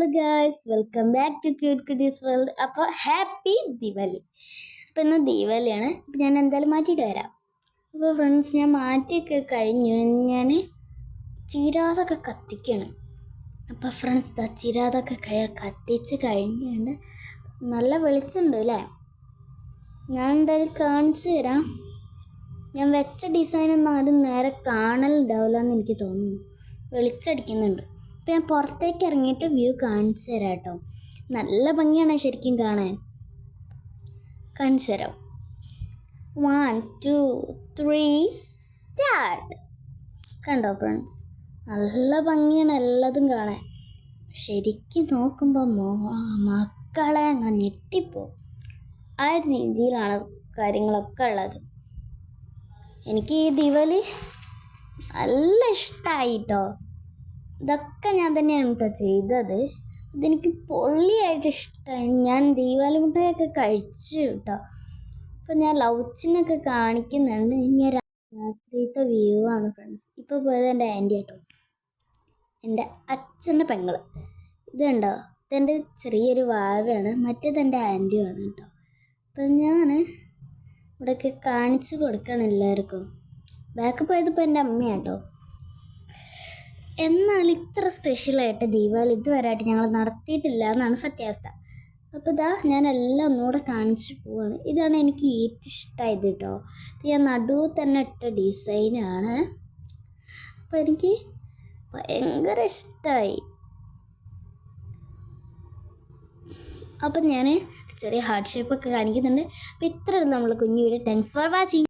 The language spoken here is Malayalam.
Hello guys, welcome back to cute കുട്ടീസ് വേൾഡ്. അപ്പോൾ ഹാപ്പി ദീപാവലി. അപ്പോൾ ഇന്ന് ദീപാവലിയാണ്. അപ്പോൾ ഞാൻ എന്തായാലും മാറ്റിയിട്ട് വരാം. അപ്പോൾ ഫ്രണ്ട്സ്, ഞാൻ മാറ്റിയൊക്കെ കഴിഞ്ഞു. ഞാൻ ചീരാതൊക്കെ കത്തിക്കുകയാണ്. അപ്പോൾ ഫ്രണ്ട്സ്, ചീരാതൊക്കെ കത്തിച്ച് കഴിഞ്ഞുകൊണ്ട് നല്ല വെളിച്ചമുണ്ട് അല്ലേ? ഞാൻ എന്തായാലും കാണിച്ചു തരാം. ഞാൻ വെച്ച ഡിസൈനൊന്നും ആരും നേരെ കാണലുണ്ടാവില്ല എന്ന് എനിക്ക് തോന്നുന്നു. വെളിച്ചടിക്കുന്നുണ്ട്. അപ്പോൾ ഞാൻ പുറത്തേക്ക് ഇറങ്ങിയിട്ട് വ്യൂ കാണിച്ചു തരാം കേട്ടോ. നല്ല ഭംഗിയാണ് ശരിക്കും കാണാൻ. കാണിച്ചു തരാം. 1 2 3 സ്റ്റാർട്ട്. കണ്ടോ ഫ്രണ്ട്സ്? നല്ല ഭംഗിയാണ് എല്ലാതും കാണാൻ. ശരിക്കും നോക്കുമ്പോൾ മക്കളെ അങ്ങ് ഞെട്ടിപ്പോവും. ആ രീതിയിലാണ് കാര്യങ്ങളൊക്കെ ഉള്ളത്. എനിക്ക് ഈ ദീപാവലി നല്ല ഇഷ്ടമായി കേട്ടോ. ഇതൊക്കെ ഞാൻ തന്നെയാണ് കേട്ടോ ചെയ്തത്. ഇതെനിക്ക് പൊള്ളിയായിട്ട് ഇഷ്ടമായി. ഞാൻ ദീപാവലി മുട്ടയൊക്കെ കഴിച്ചു കേട്ടോ. അപ്പം ഞാൻ ലൗച്ചിനൊക്കെ കാണിക്കുന്നുണ്ട്. ഇനി രാത്രിയത്തെ വ്യൂ ആണ് ഫ്രണ്ട്സ്. ഇപ്പോൾ പോയത് എൻ്റെ ആൻറ്റി കേട്ടോ, എൻ്റെ അച്ഛൻ്റെ പെങ്ങൾ. ഇതുണ്ടോ, ഇതെൻ്റെ ചെറിയൊരു വാവയാണ്, മറ്റേത് എൻ്റെ ആൻറ്റിയുമാണ് കേട്ടോ. അപ്പം ഞാൻ ഇവിടെയൊക്കെ കാണിച്ചു കൊടുക്കണം എല്ലാവർക്കും. ബാക്ക് പോയതിപ്പോൾ എൻ്റെ അമ്മയാണ് കേട്ടോ. എന്നാൽ ഇത്ര സ്പെഷ്യലായിട്ട് ദീപാവലി ഇതുവരെയായിട്ട് ഞങ്ങൾ നടത്തിയിട്ടില്ല എന്നാണ് സത്യാവസ്ഥ. അപ്പോൾ ഞാൻ എല്ലാം ഒന്നുകൂടെ കാണിച്ചു പോവാണ്. ഇതാണ് എനിക്ക് ഏറ്റവും ഇഷ്ടമായത് കേട്ടോ. ഇത് ഞാൻ നടുവ് തന്നെ ഇട്ട ഡിസൈനാണ്. അപ്പോൾ എനിക്ക് ഭയങ്കര ഇഷ്ടമായി. അപ്പം ഞാൻ ചെറിയ ഹാർട്ട് ഷേപ്പൊക്കെ കാണിക്കുന്നുണ്ട്. അപ്പോൾ ഇത്രയാണ് നമ്മൾ കുഞ്ഞു വീഡിയോ. Thanks for watching.